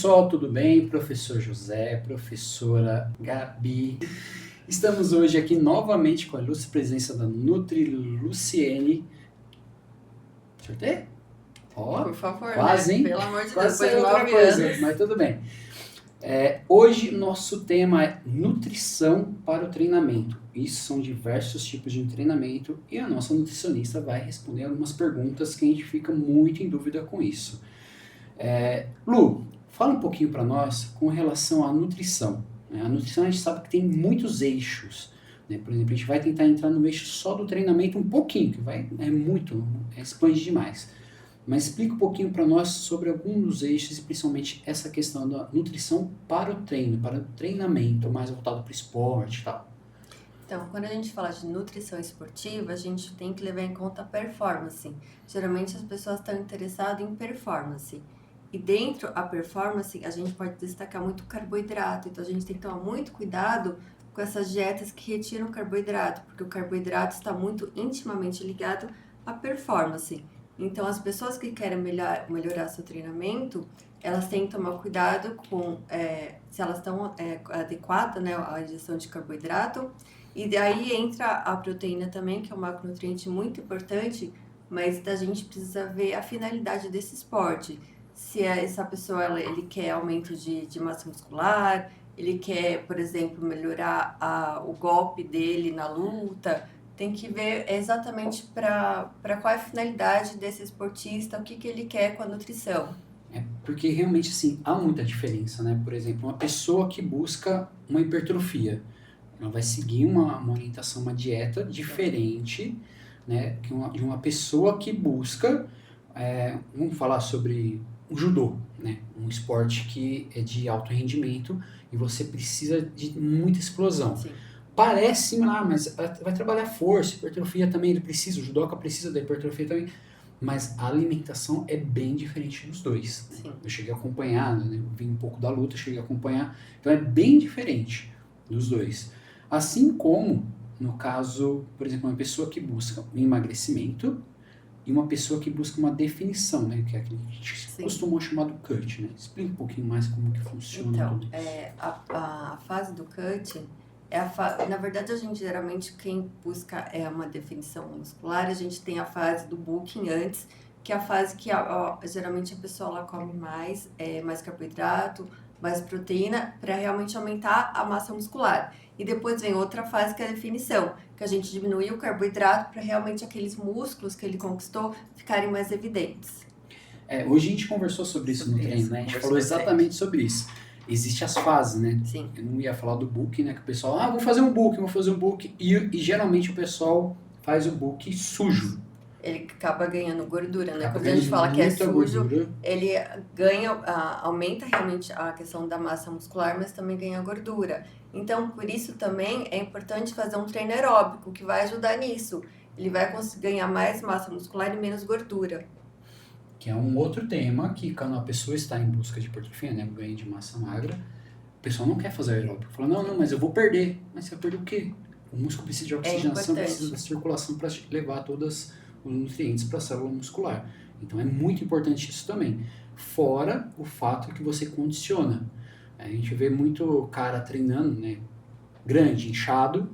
pessoal, tudo bem? Professor José, professora Gabi. Estamos hoje aqui novamente com a ilustre presença da Nutri Luciene. Acertei? Ó, Por favor, quase, né? hein? Pelo amor de Quase Deus, depois de saiu outra 9 coisa, anos. mas tudo bem. Hoje nosso tema é nutrição para o treinamento. Isso são diversos tipos de treinamento e a nossa nutricionista vai responder algumas perguntas que a gente fica muito em dúvida com isso. Lu, fala um pouquinho para nós com relação à nutrição. Né? A nutrição a gente sabe que tem muitos eixos. Né? Por exemplo, a gente vai tentar entrar no eixo só do treinamento um pouquinho, que expande demais. Mas explica um pouquinho para nós sobre alguns dos eixos e principalmente essa questão da nutrição para o treino, para o treinamento, mais voltado para o esporte e tal. Então, quando a gente fala de nutrição esportiva, a gente tem que levar em conta a performance. Geralmente as pessoas estão interessadas em performance. E dentro da performance, a gente pode destacar muito carboidrato. Então, a gente tem que tomar muito cuidado com essas dietas que retiram carboidrato, porque o carboidrato está muito intimamente ligado à performance. Então, as pessoas que querem melhorar seu treinamento, elas têm que tomar cuidado com se elas estão adequadas, né, à ingestão de carboidrato. E daí entra a proteína também, que é um macronutriente muito importante, mas a gente precisa ver a finalidade desse esporte. Se essa pessoa ele quer aumento de massa muscular, ele quer, por exemplo, melhorar o golpe dele na luta, tem que ver exatamente para qual é a finalidade desse esportista, o que ele quer com a nutrição. Porque realmente, assim, há muita diferença, né? Por exemplo, uma pessoa que busca uma hipertrofia, ela vai seguir uma orientação, uma dieta diferente, né, de uma pessoa que busca, vamos falar sobre o judô, né, um esporte que é de alto rendimento e você precisa de muita explosão. Sim. Parece similar, mas vai trabalhar força, hipertrofia também ele precisa, o judoca precisa da hipertrofia também, mas a alimentação é bem diferente dos dois. Sim. Eu cheguei a acompanhar, né, eu vi um pouco da luta, cheguei a acompanhar, então é bem diferente dos dois. Assim como, no caso, por exemplo, uma pessoa que busca um emagrecimento e uma pessoa que busca uma definição, né? Que é aquele que a gente costumou chamar do cut, né? Explica um pouquinho mais como que funciona. Então, a fase do cut na verdade, a gente geralmente quem busca uma definição muscular, a gente tem a fase do bulking antes, que é a fase que geralmente a pessoa ela come mais carboidrato, mais proteína, para realmente aumentar a massa muscular. E depois vem outra fase que é a definição, que a gente diminui o carboidrato para realmente aqueles músculos que ele conquistou ficarem mais evidentes. Hoje a gente conversou sobre isso no treino, né? A gente falou exatamente sobre isso. Existem as fases, né? Sim. Eu não ia falar do book, né? Que o pessoal, vou fazer um book. E geralmente o pessoal faz o book sujo. Ele acaba ganhando gordura, né? Acaba Quando a gente fala que é muita sujo, gordura. ele aumenta realmente a questão da massa muscular, mas também ganha gordura. Então, por isso também é importante fazer um treino aeróbico, que vai ajudar nisso. Ele vai conseguir ganhar mais massa muscular e menos gordura. Que é um outro tema que quando a pessoa está em busca de hipertrofia, né, ganho de massa magra, o pessoal não quer fazer aeróbico. Fala, não, mas eu vou perder. Mas você vai perder o quê? O músculo precisa de oxigenação, precisa da circulação para levar todos os nutrientes para a célula muscular. Então é muito importante isso também. Fora o fato que você condiciona. A gente vê muito cara treinando, né, grande, inchado,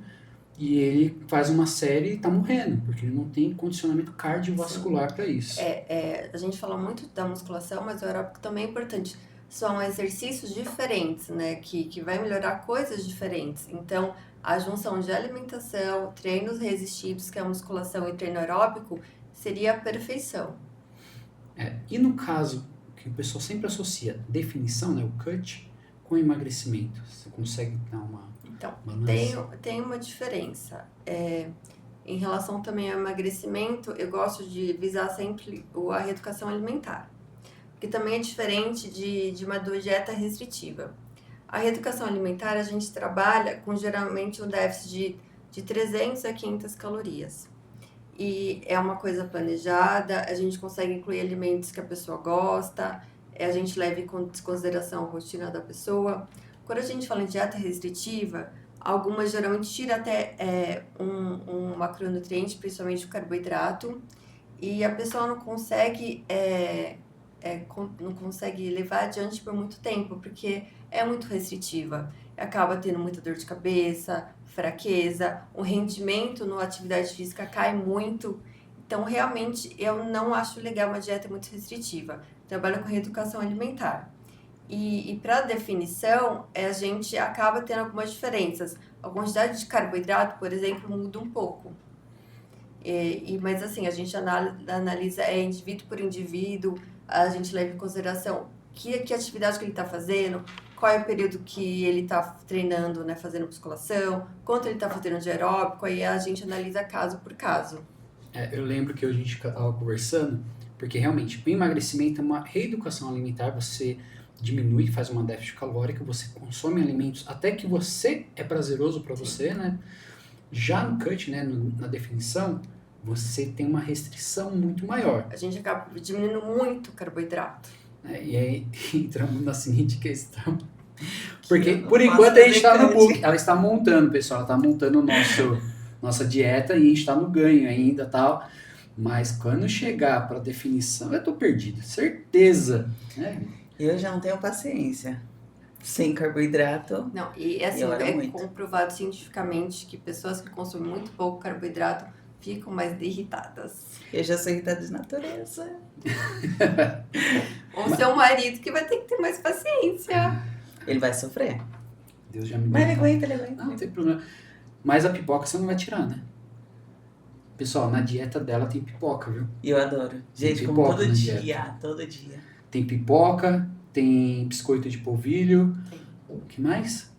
e ele faz uma série e tá morrendo, porque ele não tem condicionamento cardiovascular para isso. A gente fala muito da musculação, mas o aeróbico também é importante. São exercícios diferentes, né? Que vai melhorar coisas diferentes. Então, a junção de alimentação, treinos resistidos, que é a musculação, e treino aeróbico, seria a perfeição. E no caso, que o pessoal sempre associa definição, né, o cut, com emagrecimento, você consegue dar uma balança? Tem uma diferença. Em relação também ao emagrecimento, eu gosto de visar sempre a reeducação alimentar, que também é diferente de uma dieta restritiva. A reeducação alimentar, a gente trabalha com geralmente um déficit de 300 a 500 calorias. E é uma coisa planejada, a gente consegue incluir alimentos que a pessoa gosta, a gente leva em consideração a rotina da pessoa. Quando a gente fala em dieta restritiva, algumas geralmente tira até um macronutriente, principalmente o carboidrato, e a pessoa não consegue não consegue levar adiante por muito tempo, porque é muito restritiva. Acaba tendo muita dor de cabeça, fraqueza, o rendimento na atividade física cai muito. Então, realmente, eu não acho legal uma dieta muito restritiva. Trabalho com reeducação alimentar. E para definição, a gente acaba tendo algumas diferenças. A quantidade de carboidrato, por exemplo, muda um pouco. Mas assim, a gente analisa indivíduo por indivíduo, a gente leva em consideração que atividade que ele está fazendo, qual é o período que ele está treinando, né, fazendo musculação, quanto ele está fazendo de aeróbico, aí a gente analisa caso por caso. Eu lembro que a gente estava conversando, porque realmente o emagrecimento é uma reeducação alimentar, você diminui, faz uma déficit calórica, você consome alimentos até que você é prazeroso para você, né? Já no cut, né, na definição, você tem uma restrição muito maior. A gente acaba diminuindo muito o carboidrato. Né? E aí entramos na seguinte questão. Porque, eu não por posso enquanto, a gente fazer está no cut. book. Ela está montando, pessoal. Ela está montando nossa dieta e a gente está no ganho ainda e tal. Mas quando chegar para definição, eu tô perdido. Certeza. Né? Eu já não tenho paciência. Sem carboidrato. Não, e assim, Eu oro é muito. comprovado cientificamente que pessoas que consomem muito pouco carboidrato ficam mais irritadas. Eu já sou irritada de natureza. Ou seu marido que vai ter que ter mais paciência. Ele vai sofrer. Deus já me Mas ele deu. aguenta, ele aguenta. Não tem problema. Mas a pipoca você não vai tirar, né? Pessoal, na dieta dela tem pipoca, viu? E eu adoro. Gente, Tem como pipoca todo na dia. dieta. Todo dia. Tem pipoca, tem biscoito de polvilho. Tem. O que mais?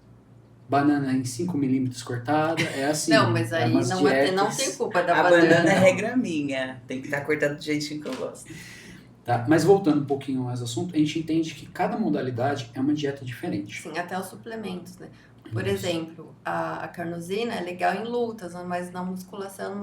Banana em 5 milímetros cortada. É assim. Não, mas aí umas não dietas. tem culpa da A banana é banana. regra minha. Tem que estar cortado do jeitinho que eu gosto. Tá? Mas voltando um pouquinho mais ao assunto, a gente entende que cada modalidade é uma dieta diferente. Sim, até os suplementos, né? Por Isso. exemplo, a carnosina é legal em lutas, mas na musculação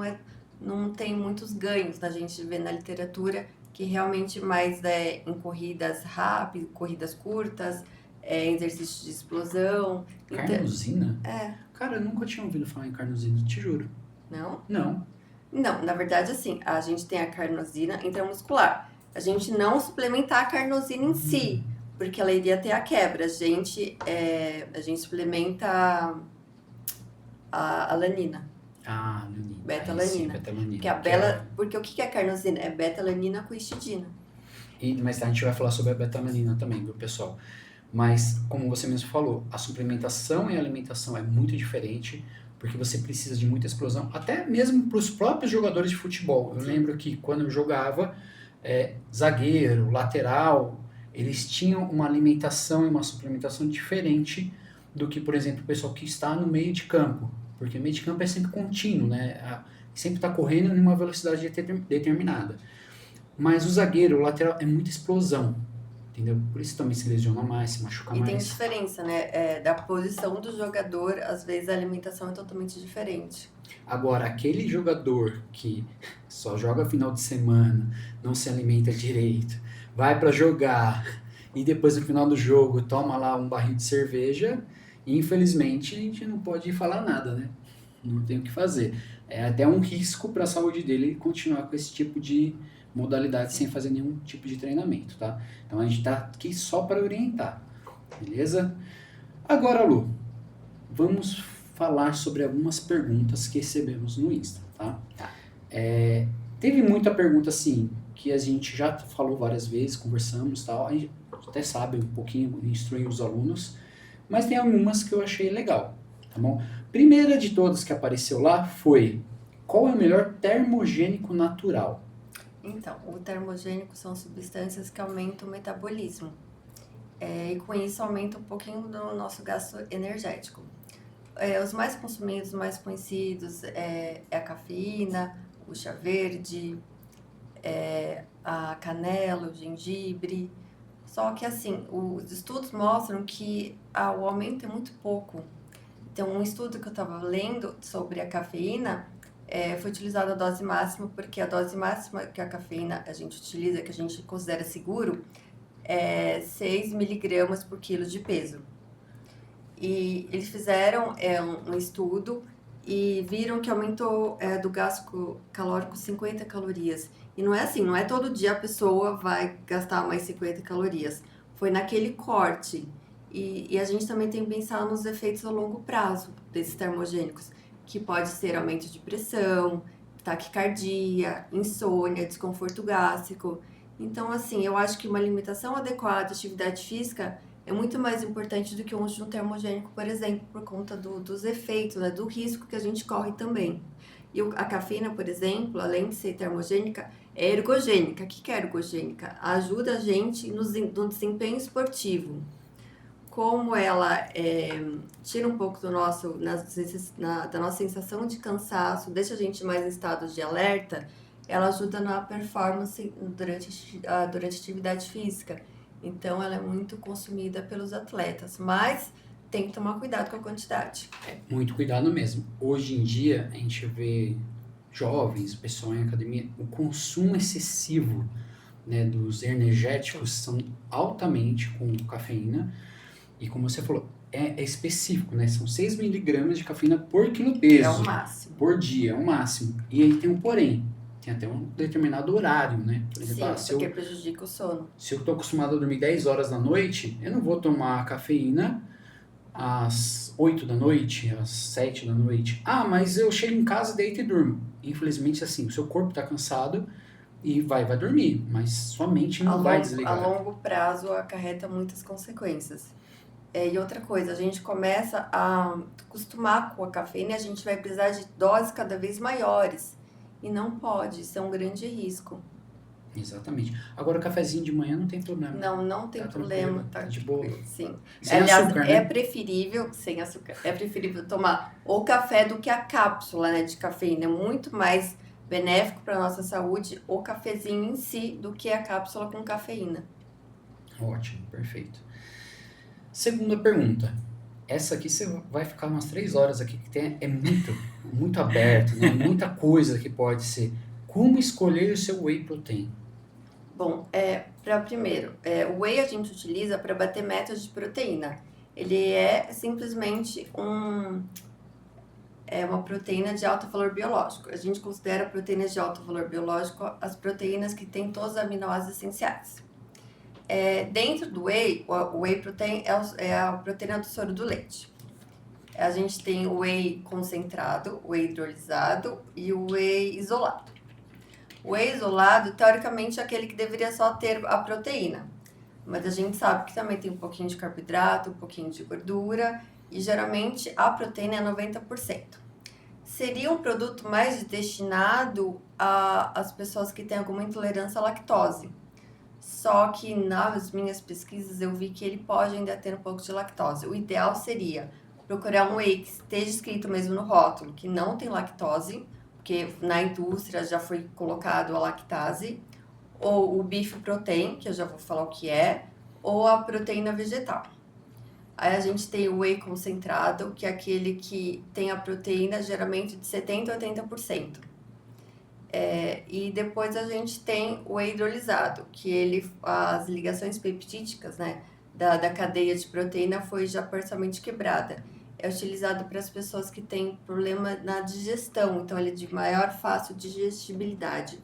não tem muitos ganhos. A gente vê na literatura que realmente mais é em corridas rápidas, corridas curtas, exercícios de explosão. Então, Carnosina? é, Cara, eu nunca tinha ouvido falar em carnosina, te juro. não? Não. Não, na verdade, assim, a gente tem a carnosina intramuscular. A gente não suplementar a carnosina em si, porque ela iria ter a quebra. A gente suplementa a alanina. Ah, alanina. Beta-alanina. Aí sim, beta-alanina. Que é a bela, porque o que é a carnosina? É beta-alanina com histidina. Mas a gente vai falar sobre a beta-alanina também, viu, pessoal? Mas, como você mesmo falou, a suplementação e a alimentação é muito diferente, porque você precisa de muita explosão, até mesmo para os próprios jogadores de futebol. Eu lembro que quando eu jogava, zagueiro, lateral, eles tinham uma alimentação e uma suplementação diferente do que, por exemplo, o pessoal que está no meio de campo. Porque o meio de campo é sempre contínuo, né? Sempre está correndo em uma velocidade determinada. Mas o zagueiro, o lateral, é muita explosão, entendeu? Por isso também se lesiona mais, se machuca E tem mais. diferença, né? Da posição do jogador, às vezes a alimentação é totalmente diferente. Agora, aquele jogador que só joga final de semana, não se alimenta direito, vai para jogar e depois no final do jogo toma lá um barril de cerveja, infelizmente a gente não pode falar nada, né? Não tem o que fazer. É até um risco para a saúde dele continuar com esse tipo de modalidade sem fazer nenhum tipo de treinamento, tá? Então a gente tá aqui só para orientar, beleza? Agora, Lu, vamos falar sobre algumas perguntas que recebemos no Insta, tá? Teve muita pergunta assim, que a gente já falou várias vezes, conversamos e tal, a gente até sabe um pouquinho, instruir os alunos, mas tem algumas que eu achei legal, tá bom? Primeira de todas que apareceu lá foi: qual é o melhor termogênico natural? Então, o termogênico são substâncias que aumentam o metabolismo. E com isso aumenta um pouquinho do nosso gasto energético. Os mais consumidos, os mais conhecidos é a cafeína, o chá verde, a canela, o gengibre. Só que assim, os estudos mostram que o aumento é muito pouco. Então, um estudo que eu estava lendo sobre a cafeína, foi utilizada a dose máxima, porque a dose máxima que a cafeína a gente utiliza, que a gente considera seguro, é 6 miligramas por quilo de peso. E eles fizeram um estudo e viram que aumentou do gasto calórico 50 calorias. E não é assim, não é todo dia a pessoa vai gastar mais 50 calorias. Foi naquele corte. E a gente também tem que pensar nos efeitos a longo prazo desses termogênicos, que pode ser aumento de pressão, taquicardia, insônia, desconforto gástrico. Então, assim, eu acho que uma alimentação adequada, atividade física, é muito mais importante do que o uso de um termogênico, por exemplo, por conta dos efeitos, né, do risco que a gente corre também. E a cafeína, por exemplo, além de ser termogênica, é ergogênica. O que é ergogênica? Ajuda a gente no desempenho esportivo. Como ela tira um pouco da nossa sensação de cansaço, deixa a gente mais em estado de alerta, ela ajuda na performance durante a atividade física. Então, ela é muito consumida pelos atletas, mas tem que tomar cuidado com a quantidade. Muito cuidado mesmo. Hoje em dia, a gente vê jovens, pessoal em academia, o consumo excessivo, né, dos energéticos são altamente com cafeína. E como você falou, é específico, né? São 6 miligramas de cafeína por quilo peso. É o máximo. Por dia, é o máximo. E aí tem um porém. Tem até um determinado horário, né? Por exemplo, Sim, porque prejudica o sono. Se eu estou acostumado a dormir 10 horas da noite, eu não vou tomar cafeína às 8 da noite, às 7 da noite. Ah, mas eu chego em casa, deito e durmo. Infelizmente, assim, o seu corpo está cansado e vai dormir, mas sua mente não vai desligar. A longo prazo acarreta muitas consequências. E outra coisa, a gente começa a acostumar com a cafeína e a gente vai precisar de doses cada vez maiores. E não pode, isso é um grande risco. Exatamente. Agora, o cafezinho de manhã não tem problema. Não tem problema. Tá de boa. Sim. Sem Aliás, açúcar, né? é preferível, sem açúcar, é preferível tomar o café do que a cápsula, né, de cafeína. É muito mais benéfico para a nossa saúde o cafezinho em si do que a cápsula com cafeína. Ótimo, perfeito. Segunda pergunta. Essa aqui você vai ficar umas 3 horas aqui, que é muito aberto, né? Muita coisa que pode ser. Como escolher o seu whey protein? Bom, primeiro, o whey a gente utiliza para bater metas de proteína. Ele é simplesmente uma proteína de alto valor biológico. A gente considera proteínas de alto valor biológico as proteínas que têm todos os aminoácidos essenciais. Dentro do whey, o whey protein é a proteína do soro do leite. A gente tem o whey concentrado, o whey hidrolisado e o whey isolado. O whey isolado, teoricamente, é aquele que deveria só ter a proteína. Mas a gente sabe que também tem um pouquinho de carboidrato, um pouquinho de gordura e geralmente a proteína é 90%. Seria um produto mais destinado às pessoas que têm alguma intolerância à lactose. Só que nas minhas pesquisas eu vi que ele pode ainda ter um pouco de lactose. O ideal seria procurar um whey que esteja escrito mesmo no rótulo, que não tem lactose, porque na indústria já foi colocado a lactase, ou o beef protein, que eu já vou falar o que é, ou a proteína vegetal. Aí a gente tem o whey concentrado, que é aquele que tem a proteína geralmente de 70% a 80%. E depois a gente tem o whey hidrolisado, que as ligações peptídicas, né, da cadeia de proteína foi já parcialmente quebrada. É utilizado para as pessoas que têm problema na digestão, então ele é de maior fácil digestibilidade.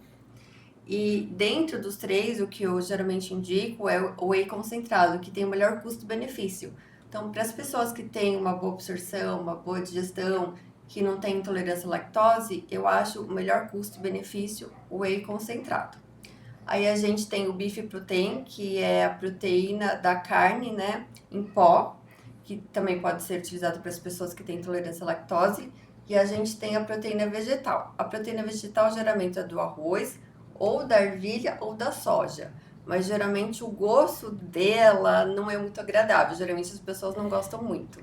E dentro dos três, o que eu geralmente indico é o whey concentrado, que tem o melhor custo-benefício. Então, para as pessoas que têm uma boa absorção, uma boa digestão, que não tem intolerância à lactose, eu acho o melhor custo-benefício o whey concentrado. Aí a gente tem o beef protein, que é a proteína da carne, né, em pó, que também pode ser utilizado para as pessoas que têm intolerância à lactose. E a gente tem a proteína vegetal. A proteína vegetal geralmente é do arroz, ou da ervilha, ou da soja. Mas geralmente o gosto dela não é muito agradável. Geralmente as pessoas não gostam muito.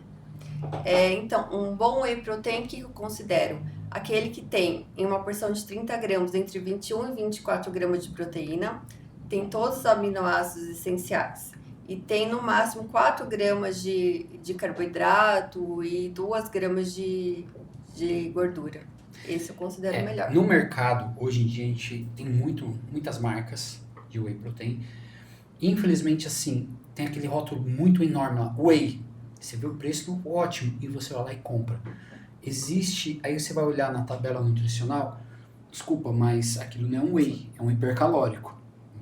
Então, um bom whey protein, que eu considero? Aquele que tem em uma porção de 30 gramas, entre 21 e 24 gramas de proteína, tem todos os aminoácidos essenciais. E tem no máximo 4 gramas de carboidrato e 2 gramas de gordura. Esse eu considero melhor. No mercado, hoje em dia, a gente tem muitas marcas de whey protein. Infelizmente, assim, tem aquele rótulo muito enorme lá, whey. Você vê o preço, ótimo, e você vai lá e compra. Aí você vai olhar na tabela nutricional, desculpa, mas aquilo não é um whey, é um hipercalórico.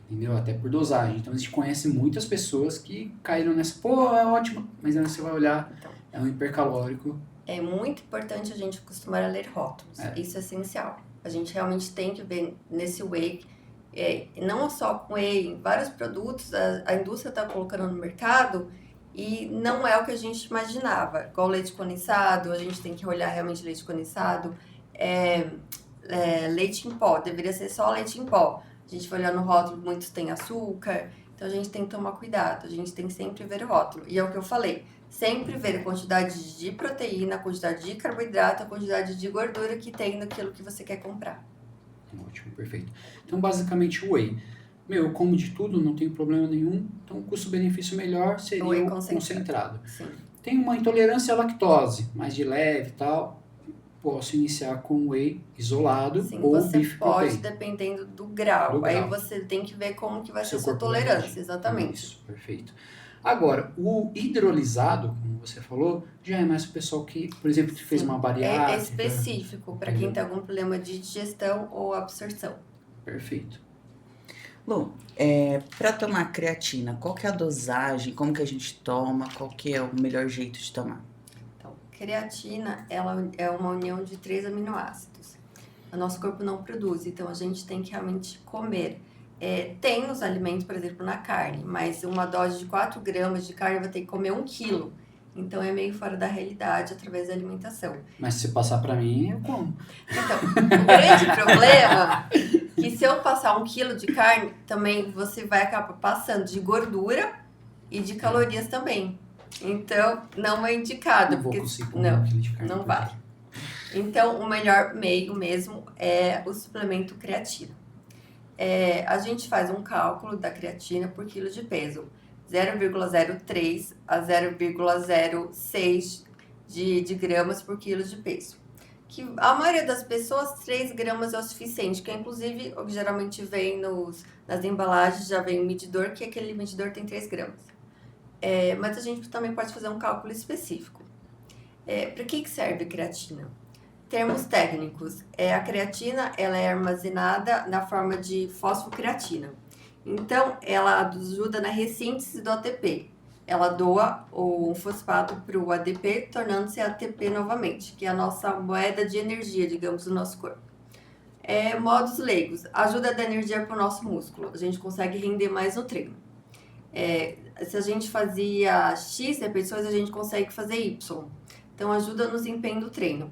Entendeu? Até por dosagem. Então a gente conhece muitas pessoas que caíram nessa, pô, é ótimo, mas aí você vai olhar, Então, é um hipercalórico. é muito importante a gente acostumar a ler rótulos. Isso é essencial. A gente realmente tem que ver nesse whey, não só com whey, vários produtos a indústria está colocando no mercado e não é o que a gente imaginava. Igual leite condensado, a gente tem que olhar realmente leite condensado. Leite em pó, deveria ser só leite em pó. A gente vai olhar no rótulo, muitos têm açúcar, então a gente tem que tomar cuidado, a gente tem que sempre ver o rótulo. E é o que eu falei, sempre ver a quantidade de proteína, a quantidade de carboidrato, a quantidade de gordura que tem naquilo que você quer comprar. Ótimo, perfeito. Então, basicamente, o whey. Eu como de tudo, não tenho problema nenhum, então o custo-benefício melhor seria O whey o concentrado. concentrado. Sim. Tem uma intolerância à lactose, mais de leve e tal, posso iniciar com whey isolado Sim, ou você beef pode, protein. dependendo do grau. Do Aí grau. você tem que ver como que vai ser Seu a sua corpo vai tolerância, reagir. exatamente. Isso, perfeito. Agora, o hidrolisado, como você falou, já é mais o pessoal que, por exemplo, que fez Sim, uma bariátrica. é específico para quem tem algum problema de digestão ou absorção. Perfeito. Lu, para tomar creatina, qual que é a dosagem? Como que a gente toma? Qual que é o melhor jeito de tomar? Então, creatina, ela é uma união de 3 aminoácidos. O nosso corpo não produz, então a gente tem que realmente comer. Tem nos alimentos, por exemplo, na carne, mas uma dose de 4 gramas de carne vai ter que comer 1 quilo. Então é meio fora da realidade através da alimentação. Mas se passar pra mim, eu como. Então, o grande problema é que se eu passar 1 quilo de carne, também você vai acabar passando de gordura e de calorias também. Então, não é indicado. Não vou porque conseguir comer 1 quilo de carne. não vai. Então, o melhor meio mesmo é o suplemento creatina. A gente faz um cálculo da creatina por quilo de peso. 0,03 a 0,06 de gramas por quilo de peso. Que a maioria das pessoas, 3 gramas é o suficiente, que inclusive o que geralmente vem nas embalagens, já vem o medidor, que aquele medidor tem 3 gramas. Mas a gente também pode fazer um cálculo específico. Para que serve a creatina? Termos técnicos. A creatina ela é armazenada na forma de fosfocreatina. Então, ela ajuda na ressíntese do ATP. Ela doa o fosfato para o ADP, tornando-se ATP novamente, que é a nossa moeda de energia, digamos, do nosso corpo. Modos leigos. Ajuda a dar energia para o nosso músculo. A gente consegue render mais no treino. Se a gente fazia X repetições, a gente consegue fazer Y. Então, ajuda no desempenho do treino.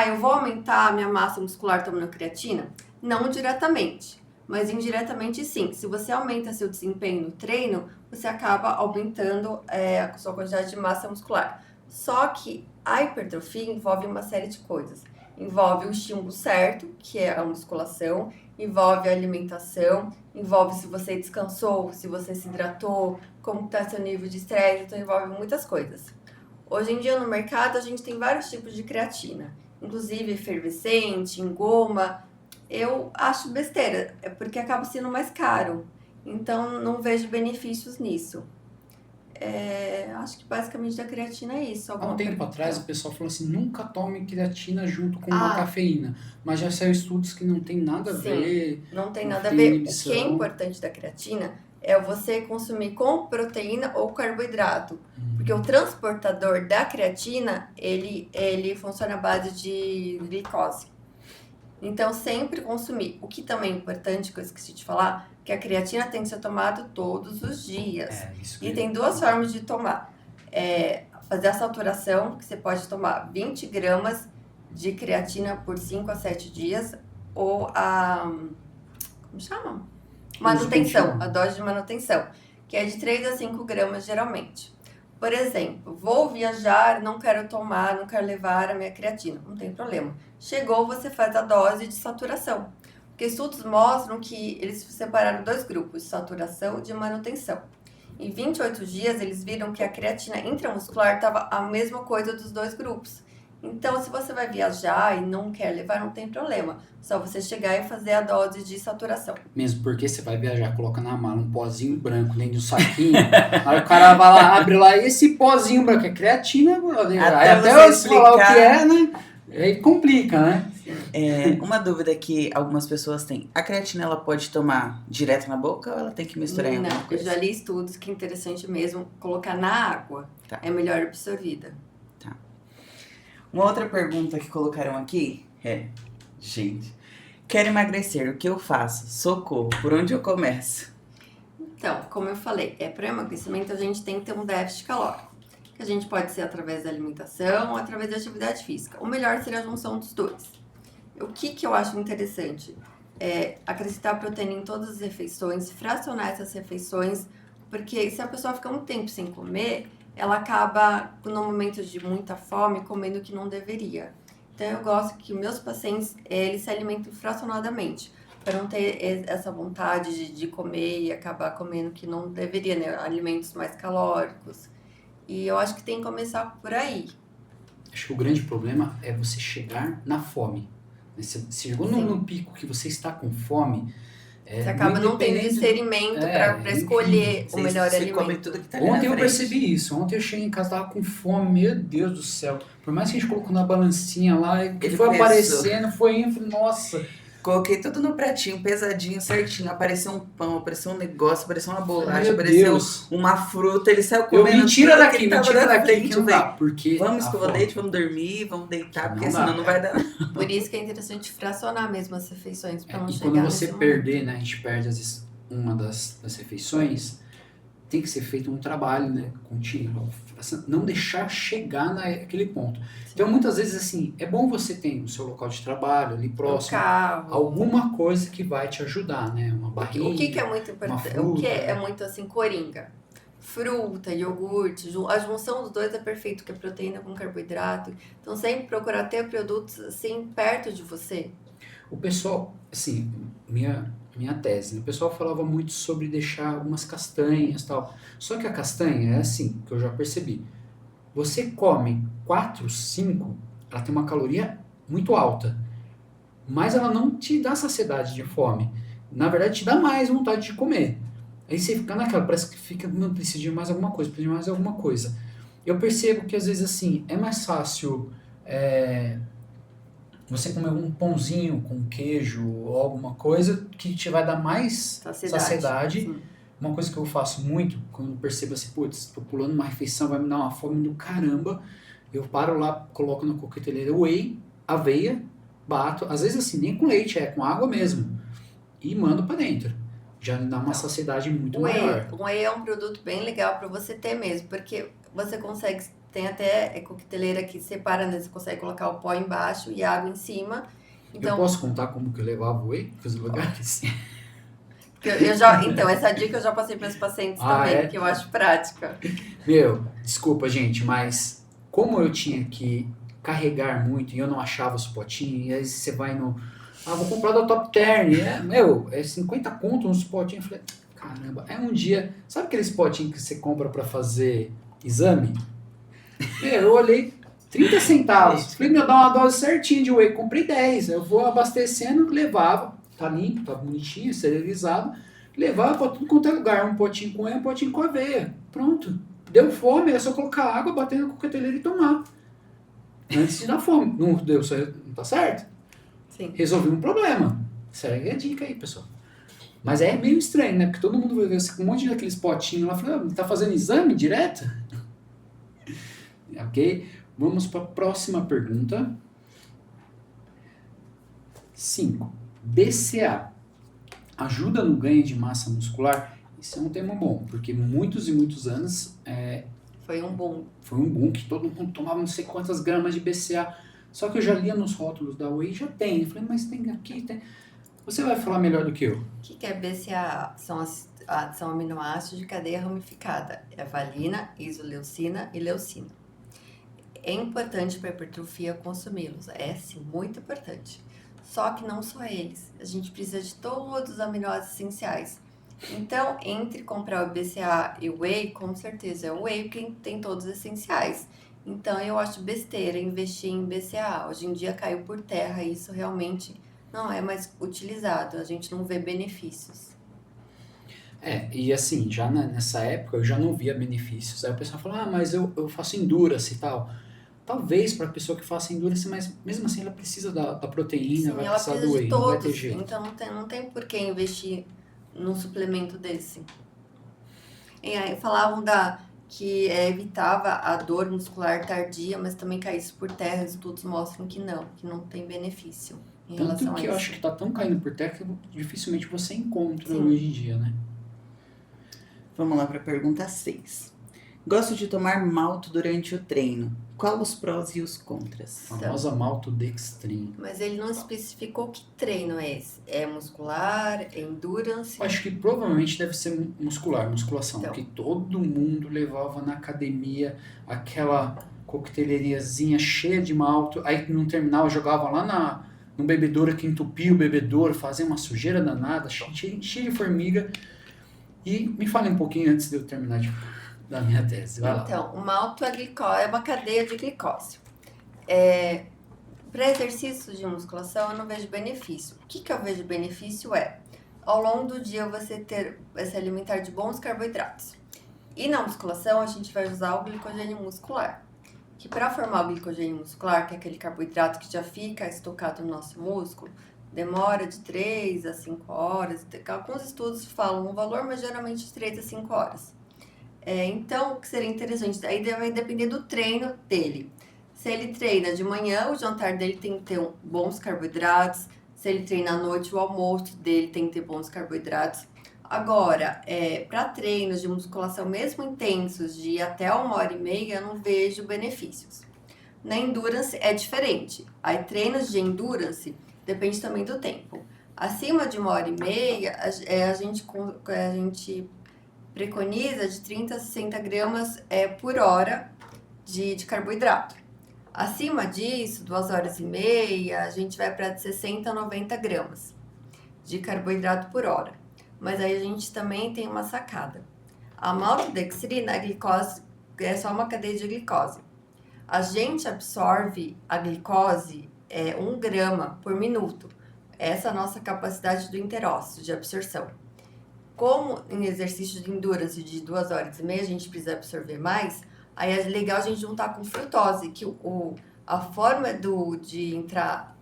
Eu vou aumentar a minha massa muscular tomando creatina? Não diretamente, mas indiretamente sim. Se você aumenta seu desempenho no treino, você acaba aumentando a sua quantidade de massa muscular. Só que a hipertrofia envolve uma série de coisas. Envolve o estímulo certo, que é a musculação, envolve a alimentação, envolve se você descansou, se você se hidratou, como está seu nível de estresse, então envolve muitas coisas. Hoje em dia no mercado a gente tem vários tipos de creatina, inclusive efervescente, em goma. Eu acho besteira, porque acaba sendo mais caro, então não vejo benefícios nisso. Acho que basicamente a creatina é isso. Há um tempo atrás o pessoal falou assim, nunca tome creatina junto com uma cafeína, mas já saiu estudos que não tem nada a ver. Não tem nada a ver. Inibição. O que é importante da creatina é você consumir com proteína ou carboidrato, porque o transportador da creatina, ele funciona à base de glicose. Então, sempre consumir. O que também é importante, que eu esqueci de falar, que a creatina tem que ser tomada todos os dias. E tem 2 formas de tomar. Fazer a saturação, que você pode tomar 20 gramas de creatina por 5 a 7 dias, ou como chama? Manutenção, a dose de manutenção, que é de 3 a 5 gramas geralmente. Por exemplo, vou viajar, não quero levar a minha creatina, não tem problema. Chegou, você faz a dose de saturação. Porque estudos mostram que eles separaram 2 grupos, de saturação e de manutenção. Em 28 dias, eles viram que a creatina intramuscular estava a mesma coisa dos 2 grupos. Então, se você vai viajar e não quer levar, não tem problema. Só você chegar e fazer a dose de saturação. Mesmo porque você vai viajar, coloca na mala um pozinho branco dentro de um saquinho, aí o cara vai lá, abre lá, esse pozinho branco é creatina, até eu explicar, falar o que é, né? Aí complica, né? Uma dúvida que algumas pessoas têm. A creatina, ela pode tomar direto na boca ou ela tem que misturar em alguma Não, eu coisa? já li estudos que é interessante mesmo colocar na água. Tá. É melhor absorvida. Uma outra pergunta que colocaram aqui gente, quero emagrecer, o que eu faço? Socorro, por onde eu começo? Então, como eu falei, para emagrecimento a gente tem que ter um déficit calórico. Que a gente pode ser através da alimentação ou através da atividade física. O melhor seria a junção dos dois. O que eu acho interessante? É acrescentar proteína em todas as refeições, fracionar essas refeições, porque se a pessoa fica um tempo sem comer, ela acaba, no momento de muita fome, comendo o que não deveria. Então, eu gosto que meus pacientes, eles se alimentem fracionadamente, para não ter essa vontade de comer e acabar comendo o que não deveria, né? Alimentos mais calóricos. E eu acho que tem que começar por aí. Acho que o grande problema é você chegar na fome. Você chegou Sim. no pico que você está com fome. Você acaba não tendo independente- discernimento É, para escolher o melhor Você alimento. come tudo que tá ali na Ontem eu frente. percebi isso. Ontem eu cheguei em casa, tava com fome. Meu Deus do céu. Por mais que a gente colocou na balancinha lá, que Ele foi pesou. aparecendo, foi indo. Falei, nossa. Coloquei tudo no pratinho, pesadinho, certinho. Apareceu um pão, apareceu um negócio, apareceu uma bolacha, Meu apareceu Deus. uma fruta. Ele saiu Eu comendo me tira tudo daqui, que me tava tira na daqui frente. que não dá. Porque Vamos a escovar o fome- dente, vamos dormir, vamos deitar, Não porque dá. senão não vai dar. Por isso que é interessante fracionar mesmo as refeições, para não E chegar quando você nesse momento. perder, né? A gente perde às vezes uma das refeições, tem que ser feito um trabalho, né? Contínuo. Não deixar chegar naquele ponto. Então, muitas vezes, assim, é bom você ter o seu local de trabalho ali O próximo, carro. alguma coisa que vai te ajudar, né? Uma barriga. O que é muito importante? O que fruta, é né? muito assim, coringa? Fruta, iogurte, a junção dos dois é perfeito, que é proteína com carboidrato. Então, sempre procurar ter produtos assim perto de você. O pessoal, assim, minha tese, né? O pessoal falava muito sobre deixar algumas castanhas e tal. Só que a castanha é assim, que eu já percebi. Você come 4, 5, ela tem uma caloria muito alta, mas ela não te dá saciedade de fome. Na verdade, te dá mais vontade de comer. Aí você fica naquela, parece que fica, não, precisa de mais alguma coisa, precisa de mais alguma coisa. Eu percebo que às vezes assim, é mais fácil você comer um pãozinho com queijo ou alguma coisa que te vai dar mais saciedade. Sim. Uma coisa que eu faço muito, quando eu percebo assim, putz, tô pulando uma refeição, vai me dar uma fome do caramba, eu paro lá, coloco na coqueteleira whey, aveia, bato, às vezes assim, nem com leite, é com água mesmo, e mando pra dentro. Já me dá uma saciedade muito maior. O whey é um produto bem legal para você ter mesmo, porque você consegue, tem até coqueteleira que separa, né? Você consegue colocar o pó embaixo e água em cima. Eu Então, posso contar como que eu levava o whey pros lugares? então, essa dica eu já passei para os pacientes também, é? que eu acho prática. Meu, desculpa, gente, mas como eu tinha que carregar muito e eu não achava os potinhos, e aí você vai no... vou comprar da Top Term, é 50 conto uns potinhos. Eu falei, caramba, é um dia... Sabe aqueles potinhos que você compra pra fazer exame? Eu olhei, 30 centavos. Falei, meu, dá uma dose certinha de whey. Comprei 10, eu vou abastecendo, levava, tá limpo, tá bonitinho, esterilizado, levava pra tudo quanto é lugar, um potinho com whey, um potinho com aveia. Pronto. Deu fome, é só colocar água, bater na coqueteleira e tomar. Antes de dar fome. Não deu certo, não tá certo? Sim. Resolvi um problema. Segue a dica aí, pessoal. Mas é meio estranho, né? Porque todo mundo vai ver um monte daqueles potinhos lá, fala, tá fazendo exame direto? Ok? Vamos para a próxima pergunta. 5. BCA ajuda no ganho de massa muscular? Isso é um tema bom, porque muitos e muitos anos Foi um boom. foi um boom que todo mundo tomava não sei quantas gramas de BCA. Só que eu já lia nos rótulos da Whey, já tem. Eu falei, mas tem aqui, tem. Você vai falar melhor do que eu. O que é BCAA? São aminoácidos de cadeia ramificada. É valina, isoleucina e leucina. É importante para a hipertrofia consumi-los. É sim, muito importante. Só que não só eles. A gente precisa de todos os aminoácidos essenciais. Então, entre comprar o BCAA e o Whey, com certeza é o Whey quem tem todos os essenciais. Então, eu acho besteira investir em BCAA. Hoje em dia caiu por terra e isso realmente não é mais utilizado. A gente não vê benefícios. E assim, já nessa época eu já não via benefícios. Aí o pessoal fala, mas eu faço endurance e tal. talvez para a pessoa que faça endurance, mas mesmo assim ela precisa da proteína, Sim, vai ela precisar precisa do de whey, não vai ter todos, jeito. então não tem por que investir num suplemento desse. E aí falavam que evitava a dor muscular tardia, mas também cair isso por terra, estudos mostram que não tem benefício em Tanto relação a que eu acho isso. que tá tão caindo por terra que dificilmente você encontra Sim. hoje em dia, né? Vamos lá para a pergunta 6. Gosto de tomar malto durante o treino. Qual os prós e os contras? A famosa maltodextrina. Mas ele não especificou que treino é esse. É muscular, é endurance? Eu acho que provavelmente deve ser musculação, Então. que todo mundo levava na academia aquela coqueteleriazinha cheia de malto, aí no terminal jogava lá no bebedouro que entupia o bebedouro, fazia uma sujeira danada, cheia de formiga. E me fale um pouquinho antes de eu terminar da minha tese, vai lá. Então, o malto é uma cadeia de glicose. Para exercício de musculação, eu não vejo benefício. O que eu vejo benefício ao longo do dia, você se alimentar de bons carboidratos. E na musculação, a gente vai usar o glicogênio muscular. Que para formar o glicogênio muscular, que é aquele carboidrato que já fica estocado no nosso músculo, demora de 3 a 5 horas. Alguns estudos falam um valor, mas geralmente de 3 a 5 horas. Então, o que seria interessante, aí vai depender do treino dele. Se ele treina de manhã, o jantar dele tem que ter bons carboidratos. Se ele treina à noite, o almoço dele tem que ter bons carboidratos. Agora, para treinos de musculação mesmo intensos, de até 1h30, eu não vejo benefícios. Na endurance é diferente. Aí treinos de endurance depende também do tempo. Acima de 1h30, a gente preconiza de 30 a 60 gramas por hora de carboidrato. Acima disso, 2h30, a gente vai para 60 a 90 gramas de carboidrato por hora. Mas aí a gente também tem uma sacada. A maltodextrina, a glicose, é só uma cadeia de glicose. A gente absorve a glicose 1 grama por minuto. Essa é a nossa capacidade do interócito de absorção. Como em exercício de endurance de 2h30 a gente precisa absorver mais, aí é legal a gente juntar com frutose, que a forma de entrar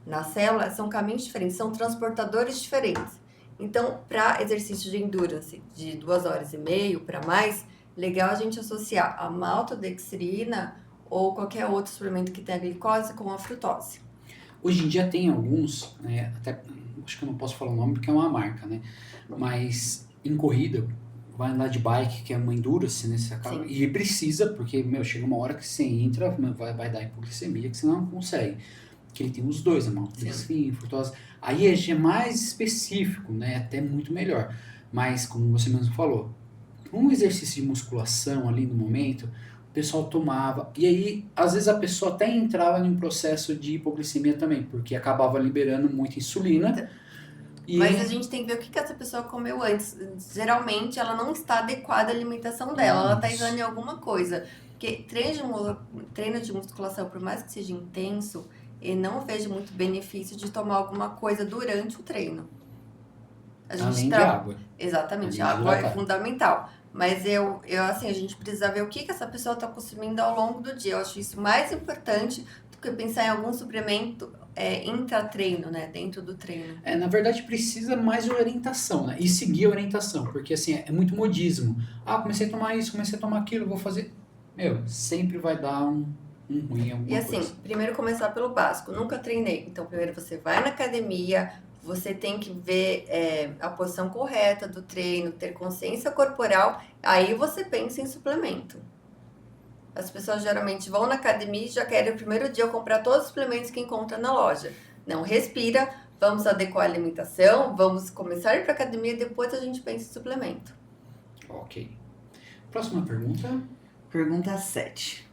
na célula são caminhos diferentes, são transportadores diferentes. Então, para exercício de endurance de 2h30 para mais, legal a gente associar a maltodextrina ou qualquer outro suplemento que tenha glicose com a frutose. Hoje em dia tem alguns, né, até acho que eu não posso falar o nome porque é uma marca, né? Mas em corrida, vai andar de bike, que é uma endurance, né? Você acaba, e precisa, porque, chega uma hora que você entra, vai dar hipoglicemia, que você não consegue. Que ele tem os dois, a maltodextrina, frutose. Aí é mais específico, né? Até muito melhor. Mas, como você mesmo falou, um exercício de musculação ali no momento, o pessoal tomava. E aí, às vezes, a pessoa até entrava em um processo de hipoglicemia também, porque acabava liberando muita insulina. Mas a gente tem que ver o que essa pessoa comeu antes. Geralmente, ela não está adequada à alimentação dela. Ela está usando em alguma coisa. Porque treino de musculação, por mais que seja intenso, eu não vejo muito benefício de tomar alguma coisa durante o treino. Além de água. Exatamente, Além de água é hidratar. fundamental. Mas assim, a gente precisa ver o que essa pessoa está consumindo ao longo do dia. Eu acho isso mais importante do que pensar em algum suplemento intra-treino, né? Dentro do treino. Na verdade, precisa mais de orientação, né? E seguir a orientação, porque assim, é muito modismo. Comecei a tomar isso, comecei a tomar aquilo, vou fazer. Sempre vai dar um ruim alguma E assim, coisa. primeiro começar pelo básico. Nunca treinei. Então, primeiro você vai na academia, você tem que ver a posição correta do treino, ter consciência corporal, aí você pensa em suplemento. As pessoas geralmente vão na academia e já querem no primeiro dia comprar todos os suplementos que encontra na loja. Não, respira, vamos adequar a alimentação, vamos começar a ir para academia e depois a gente pensa em suplemento. Ok. Próxima pergunta. Pergunta 7.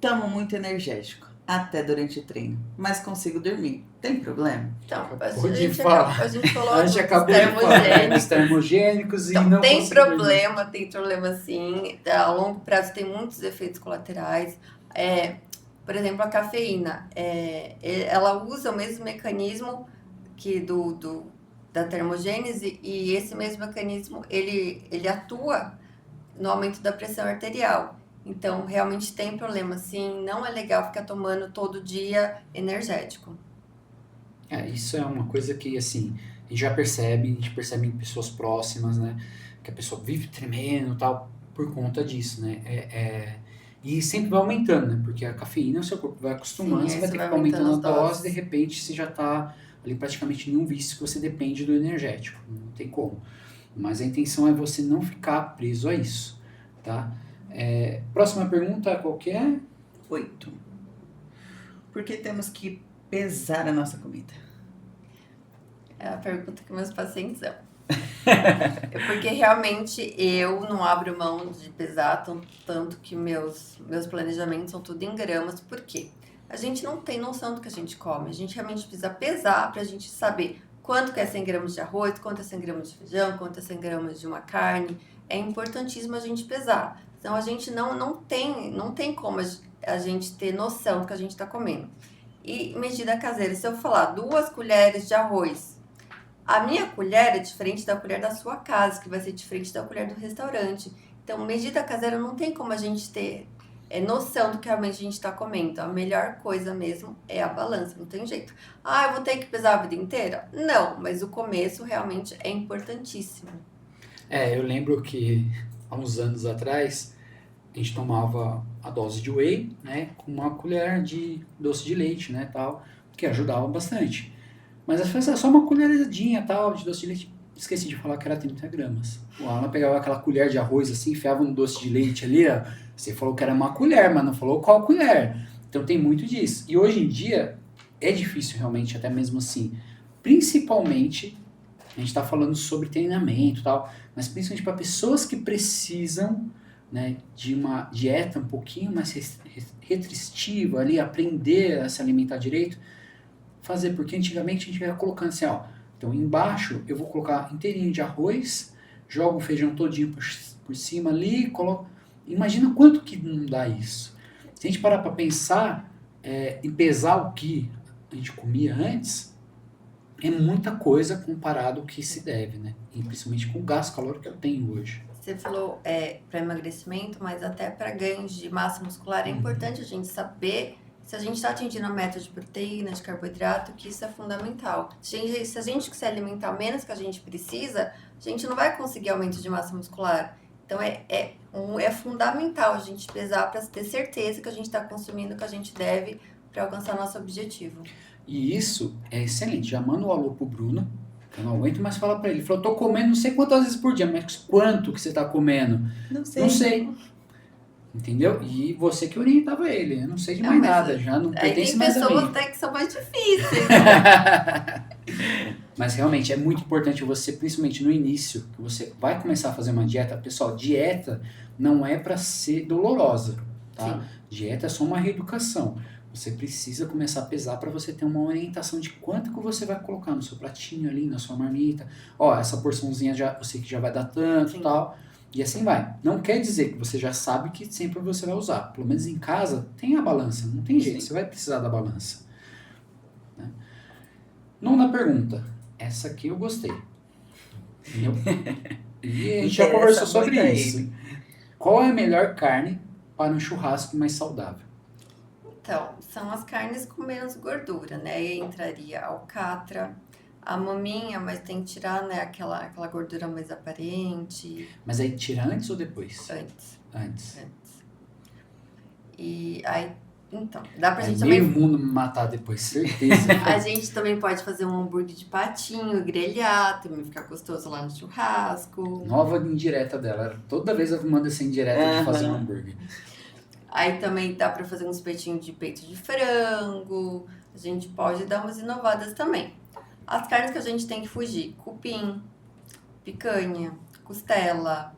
Tomo muito energético, até durante o treino, mas consigo dormir. Tem problema? Então, Acabou a de gente falar. a gente falou A gente dos acabou de falar termogênicos. dos termogênicos e Então, não tem conseguiu dormir. tem problema sim. A longo prazo tem muitos efeitos colaterais. Por exemplo, a cafeína. Ela usa o mesmo mecanismo que da termogênese e esse mesmo mecanismo ele atua no aumento da pressão arterial. Então, realmente tem problema, assim, não é legal ficar tomando todo dia energético. Isso é uma coisa que, assim, a gente já percebe, a gente percebe em pessoas próximas, né? Que a pessoa vive tremendo e tal, por conta disso, né? E sempre vai aumentando, né? Porque a cafeína, o seu corpo vai acostumando, Sim, você aí vai você ter que vai ficar aumentando aumentando a as dose, de doses. repente você já tá ali praticamente em um vício que você depende do energético, não tem como. Mas a intenção é você não ficar preso a isso, tá? Próxima pergunta, qual que é? 8. Por que temos que pesar a nossa comida? É a pergunta que meus pacientes são. É porque realmente eu não abro mão de pesar, tanto que meus planejamentos são tudo em gramas. Por quê? A gente não tem noção do que a gente come. A gente realmente precisa pesar para a gente saber quanto que é 100 gramas de arroz, quanto é 100 gramas de feijão, quanto é 100 gramas de uma carne. É importantíssimo a gente pesar. Então a gente não tem como a gente ter noção do que a gente está comendo. E medida caseira, se eu falar 2 colheres de arroz, a minha colher é diferente da colher da sua casa, que vai ser diferente da colher do restaurante. Então, medida caseira não tem como a gente ter noção do que realmente a gente está comendo. A melhor coisa mesmo é a balança, não tem jeito. Ah, eu vou ter que pesar a vida inteira? Não, mas o começo realmente é importantíssimo. Eu lembro que há uns anos atrás a gente tomava a dose de whey, né, com uma colher de doce de leite, né, tal, que ajudava bastante. Mas às vezes é só uma colheradinha, tal, de doce de leite. Esqueci de falar que era 30 gramas. O Alan pegava aquela colher de arroz assim, enfiava no doce de leite ali, ó. Você falou que era uma colher, mas não falou qual colher. Então tem muito disso. E hoje em dia é difícil realmente, até mesmo assim. Principalmente, a gente está falando sobre treinamento e tal, mas principalmente para pessoas que precisam, né, de uma dieta um pouquinho mais restritiva ali, aprender a se alimentar direito, fazer, porque antigamente a gente ia colocando assim, ó, então embaixo eu vou colocar inteirinho de arroz, jogo o feijão todinho por cima ali, coloco, imagina quanto que não dá isso. Se a gente parar para pensar e pesar o que a gente comia antes, é muita coisa comparado ao que se deve, né? E principalmente com o gasto calórico que eu tenho hoje. Você falou para emagrecimento, mas até para ganhos de massa muscular é importante a gente saber se a gente está atingindo a meta de proteína, de carboidrato, que isso é fundamental. Se a gente se alimentar menos que a gente precisa, a gente não vai conseguir aumento de massa muscular. Então é fundamental a gente pesar para ter certeza que a gente está consumindo o que a gente deve para alcançar nosso objetivo. E isso é excelente. Já manda um alô pro Bruno. Eu não aguento mais falar pra ele. Ele falou, tô comendo não sei quantas vezes por dia, mas quanto que você tá comendo? Não sei. Não sei. Entendeu? E você que orientava ele. Eu não sei de Ah, mais mas nada. Já não Aí pertence tem mais a pessoas mim. até que são mais difíceis. Mas realmente é muito importante você, principalmente no início, que você vai começar a fazer uma dieta. Pessoal, dieta não é pra ser dolorosa, tá? Sim. Dieta é só uma reeducação. Você precisa começar a pesar para você ter uma orientação de quanto que você vai colocar no seu pratinho ali, na sua marmita. Ó, essa porçãozinha já, eu sei que já vai dar tanto e Sim. tal. E assim vai. Não quer dizer que você já sabe que sempre você vai usar. Pelo menos em casa tem a balança, não tem jeito. Sim. Você vai precisar da balança. Né? Nona pergunta. Essa aqui eu gostei. Entendeu? E a gente já conversou sobre isso. Qual é a melhor carne para um churrasco mais saudável? Então, são as carnes com menos gordura, né? E aí entraria a alcatra, a maminha, mas tem que tirar, né, aquela gordura mais aparente Mas aí tira antes ou depois? antes. Antes. E aí, então, dá pra Aí gente meio também. mundo me matar depois, certeza. A gente também pode fazer um hambúrguer de patinho, grelhar, também ficar gostoso lá no churrasco. Nova indireta dela. Toda vez eu mando essa indireta de fazer um Aham. hambúrguer. Aí também dá pra fazer uns peitinhos de peito de frango. A gente pode dar umas inovadas também. As carnes que a gente tem que fugir: cupim, picanha, costela,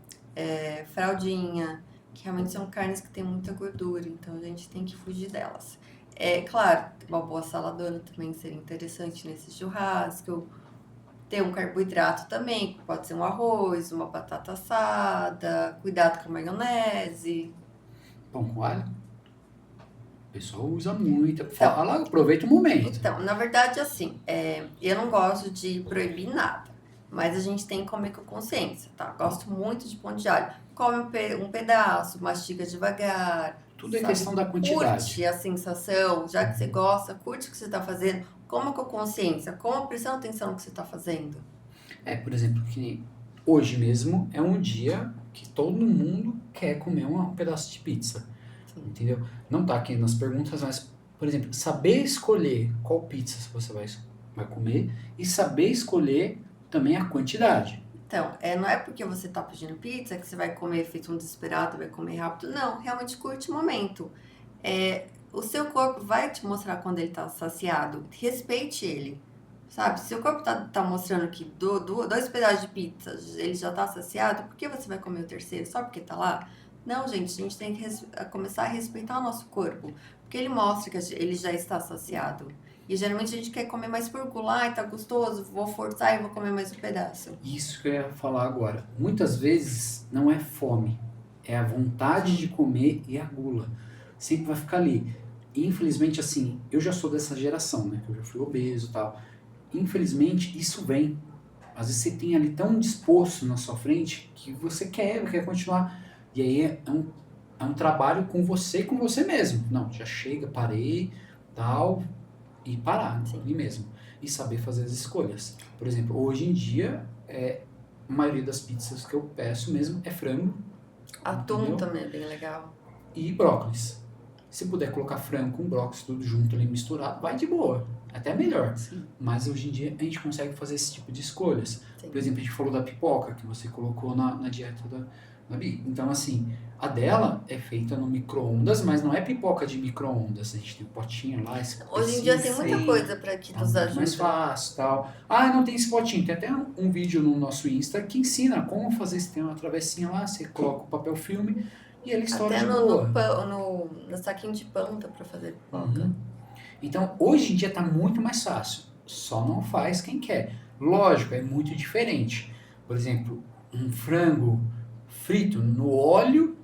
fraldinha, que realmente são carnes que têm muita gordura, então a gente tem que fugir delas. É claro, uma boa saladona também seria interessante nesse churrasco. Ter um carboidrato também, que pode ser um arroz, uma batata assada, cuidado com a maionese. Pão com alho? O pessoal usa muito. Fala, aproveita o momento. Então, na verdade, assim, eu não gosto de proibir nada. Mas a gente tem que comer com consciência, tá? Gosto muito de pão de alho. Come um pedaço, mastiga devagar. Tudo é Sabe? questão da quantidade. Curte a sensação, já que você gosta, curte o que você está fazendo. Coma com consciência, coma prestando atenção no que você está fazendo. Por exemplo, que hoje mesmo é um dia que todo mundo quer comer um pedaço de pizza, Sim. entendeu? Não tá aqui nas perguntas, mas, por exemplo, saber escolher qual pizza você vai comer e saber escolher também a quantidade. Então, não é porque você está pedindo pizza que você vai comer feito um desesperado, vai comer rápido. Não, realmente curte o momento. O seu corpo vai te mostrar quando ele está saciado. Respeite ele, sabe? Se o corpo tá mostrando que dois pedaços de pizza ele já está saciado, por que você vai comer o terceiro? Só porque está lá? Não, gente, a gente tem que começar a respeitar o nosso corpo. Porque ele mostra que ele já está saciado. E geralmente a gente quer comer mais por gula, tá gostoso, vou forçar e vou comer mais um pedaço. Isso que eu ia falar agora. Muitas vezes não é fome, é a vontade de comer e a gula. Sempre vai ficar ali. E, infelizmente, assim, eu já sou dessa geração, né? Que eu já fui obeso e tal. Infelizmente, isso vem. Às vezes você tem ali tão disposto na sua frente que você quer continuar. E aí é um trabalho com você mesmo. Não, já chega, parei, tal, e parar Sim. ali mesmo. E saber fazer as escolhas. Por exemplo, hoje em dia, a maioria das pizzas que eu peço mesmo é frango. Atum entendeu? também é bem legal. E brócolis. Se puder colocar frango com brócolis tudo junto ali misturado, vai de boa. Até melhor. Sim. Mas hoje em dia a gente consegue fazer esse tipo de escolhas. Sim. Por exemplo, a gente falou da pipoca que você colocou na dieta da Bi. Então, assim, a dela é feita no micro-ondas, mas não é pipoca de micro-ondas. A gente tem um potinho lá. Hoje em dia tem muita Sim. coisa para que Tá nos muito mais ajude. fácil e tal. Ah, não tem esse potinho. Tem até um vídeo no nosso Insta que ensina como fazer. Você tem uma travessinha lá, você coloca o papel filme e ele estoura Até de no boa. no saquinho de pão dá para fazer pipoca. Uhum. Então, hoje em dia tá muito mais fácil. Só não faz quem quer. Lógico, é muito diferente. Por exemplo, um frango frito no óleo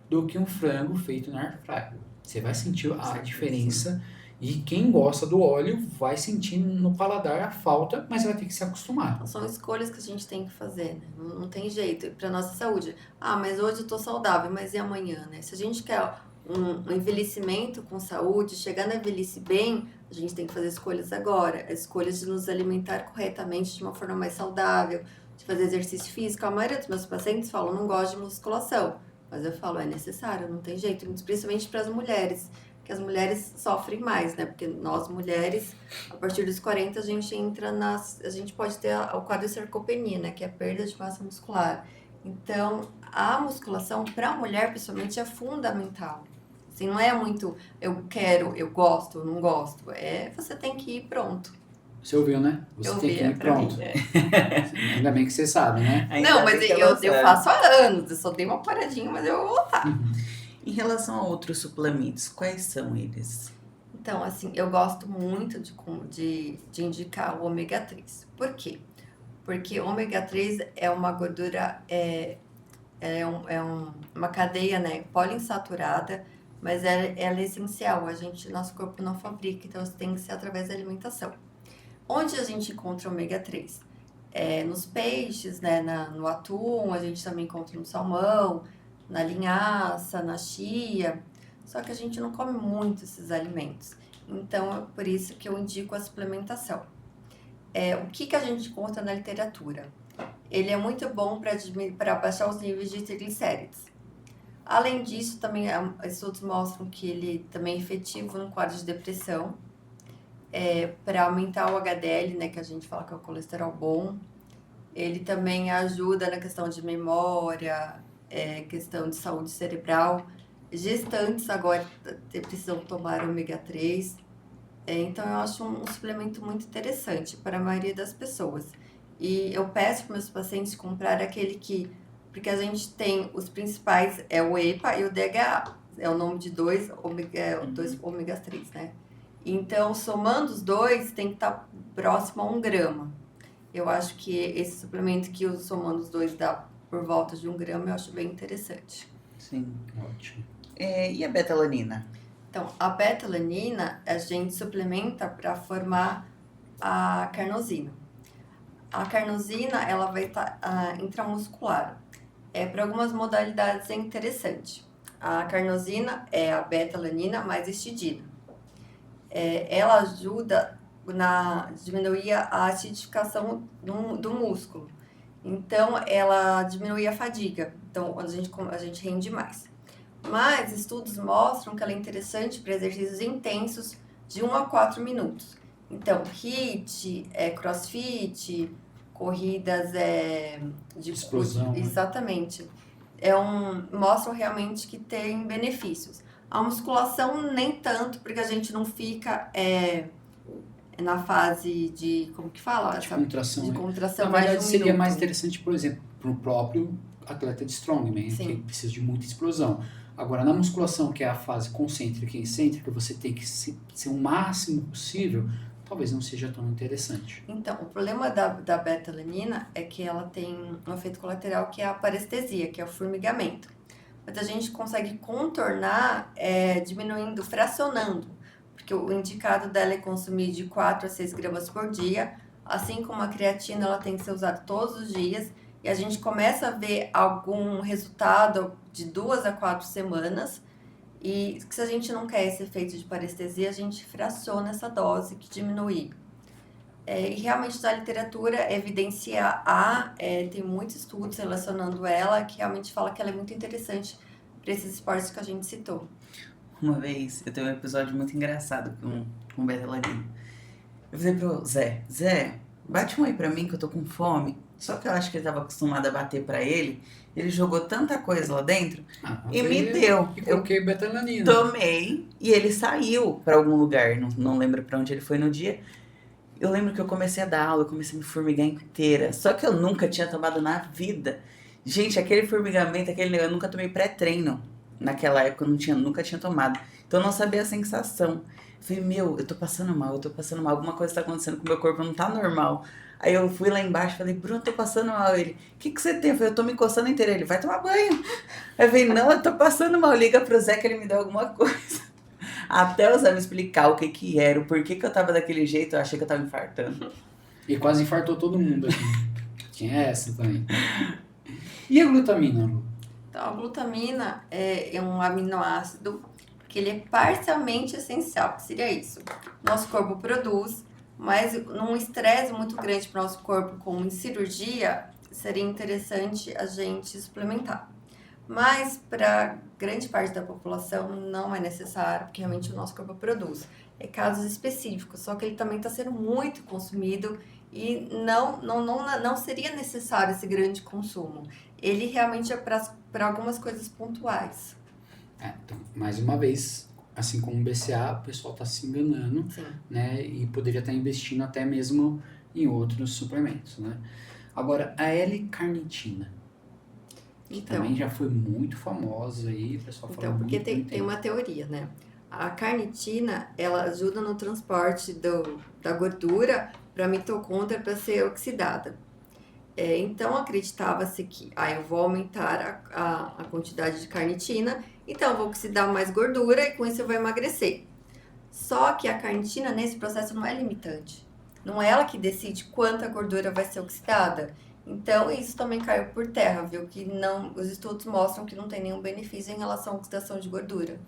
do que um frango feito na air fryer. Você vai sentir a certeza. diferença e quem gosta do óleo vai sentir no paladar a falta, mas vai ter que se acostumar. Então, são escolhas que a gente tem que fazer, né? Não tem jeito. Para nossa saúde. Ah, mas hoje eu tô saudável, mas e amanhã, né? Se a gente quer um envelhecimento com saúde, chegar na velhice bem, a gente tem que fazer escolhas agora. Escolhas de nos alimentar corretamente de uma forma mais saudável, de fazer exercício físico. A maioria dos meus pacientes falam, não gosto de musculação. Mas eu falo, é necessário, não tem jeito. Principalmente para as mulheres, que as mulheres sofrem mais, né? Porque nós mulheres, a partir dos 40, a gente entra a gente pode ter o quadro de sarcopenia, né? Que é a perda de massa muscular. Então, a musculação para a mulher, principalmente, é fundamental. Assim, não é muito eu quero, eu gosto, eu não gosto. Você tem que ir pronto. Você ouviu, né? Você Eu tem vi, que é ir pra pronto. mim. Ainda bem que você sabe, né? Ainda Não, mas bem que eu ela sabe. faço há anos. Eu só dei uma paradinha, mas eu vou voltar. Em relação a outros suplementos, quais são eles? Então, assim, eu gosto muito de indicar o ômega 3. Por quê? Porque o ômega 3 é uma gordura, uma cadeia, né, poliinsaturada, mas ela é essencial. Nosso corpo não fabrica, então tem que ser através da alimentação. Onde a gente encontra ômega 3? Nos peixes, né, no atum, a gente também encontra no salmão, na linhaça, na chia. Só que a gente não come muito esses alimentos. Então, é por isso que eu indico a suplementação. O que a gente encontra na literatura? Ele é muito bom para baixar os níveis de triglicérides. Além disso, também estudos mostram que ele também é efetivo no quadro de depressão, para aumentar o HDL, né, que a gente fala que é o colesterol bom. Ele também ajuda na questão de memória, questão de saúde cerebral. Gestantes agora precisam tomar ômega 3. Então, eu acho um suplemento muito interessante para a maioria das pessoas. E eu peço para meus pacientes comprar porque a gente tem os principais, o EPA e o DHA. É o nome de dois ômega 3, né? Então, somando os dois, tem que estar próximo a 1 grama. Eu acho que esse suplemento que somando os dois dá por volta de 1 grama, eu acho bem interessante. Sim. Ótimo. E a betalanina? Então, a betalanina, a gente suplementa para formar a carnosina. A carnosina, ela vai estar intramuscular. Para algumas modalidades é interessante. A carnosina é a beta-alanina mais histidina. Ela ajuda na diminuir a acidificação do músculo. Então, ela diminui a fadiga. Então, a gente rende mais. Mas estudos mostram que ela é interessante para exercícios intensos de 1 a 4 minutos. Então, HIIT, CrossFit, corridas de Explosão, né? exatamente. Mostram realmente que tem benefícios. A musculação nem tanto, porque a gente não fica na fase de, como que fala? De contração. De né? contração Na mais verdade, de um seria minuto. mais interessante, por exemplo, para o próprio atleta de strongman, Sim. que precisa de muita explosão. Agora, na musculação, que é a fase concêntrica e excêntrica, você tem que ser o máximo possível, talvez não seja tão interessante. Então, o problema da beta-alanina é que ela tem um efeito colateral que é a parestesia, que é o formigamento. Mas a gente consegue contornar diminuindo, fracionando, porque o indicado dela é consumir de 4 a 6 gramas por dia, assim como a creatina ela tem que ser usada todos os dias, e a gente começa a ver algum resultado de 2 a 4 semanas, e se a gente não quer esse efeito de parestesia, a gente fraciona essa dose que diminui. E realmente na literatura evidencia tem muitos estudos relacionando ela, que realmente fala que ela é muito interessante para esses esportes que a gente citou. Uma vez, eu tenho um episódio muito engraçado com o beta-alanina. Eu falei pro Zé, bate um aí pra mim que eu tô com fome. Só que eu acho que ele tava acostumado a bater pra ele. Ele jogou tanta coisa lá dentro e me deu. E coloquei beta-alanina. Tomei e ele saiu pra algum lugar. Não lembro pra onde ele foi no dia. Eu lembro que eu comecei a dar aula, eu comecei a me formigar inteira. Só que eu nunca tinha tomado na vida. Gente, aquele formigamento, eu nunca tomei pré-treino. Naquela época eu nunca tinha tomado. Então eu não sabia a sensação. Eu falei, eu tô passando mal. Alguma coisa tá acontecendo com o meu corpo, não tá normal. Aí eu fui lá embaixo e falei, Bruno, tô passando mal. Ele, o que você tem? Eu falei, eu tô me coçando inteira. Ele, vai tomar banho. Aí eu falei, não, eu tô passando mal. Liga pro Zé que ele me deu alguma coisa. Até o Zé me explicar o que era, o porquê que eu tava daquele jeito, eu achei que eu tava infartando. E quase infartou todo mundo aqui. Tinha essa também. E a glutamina, Lu? Então, a glutamina é um aminoácido que ele é parcialmente essencial, que seria isso. Nosso corpo produz, mas num estresse muito grande para o nosso corpo, como em cirurgia, seria interessante a gente suplementar. Mas para grande parte da população não é necessário, porque realmente o nosso corpo produz. É casos específicos, só que ele também está sendo muito consumido e não seria necessário esse grande consumo. Ele realmente é para algumas coisas pontuais. Então, mais uma vez, assim como o BCA, o pessoal está se enganando, Sim. né? E poderia estar investindo até mesmo em outros suplementos, né? Agora, a L-carnitina, que também já foi muito famosa aí, o pessoal fala muito. Porque tem uma teoria, né? A carnitina, ela ajuda no transporte da gordura para a mitocôndria para ser oxidada. Então, acreditava-se que eu vou aumentar a quantidade de carnitina, então eu vou oxidar mais gordura e com isso eu vou emagrecer. Só que a carnitina, nesse processo, não é limitante. Não é ela que decide quanta gordura vai ser oxidada. Então, isso também caiu por terra, viu? Que os estudos mostram que não tem nenhum benefício em relação à oxidação de gordura.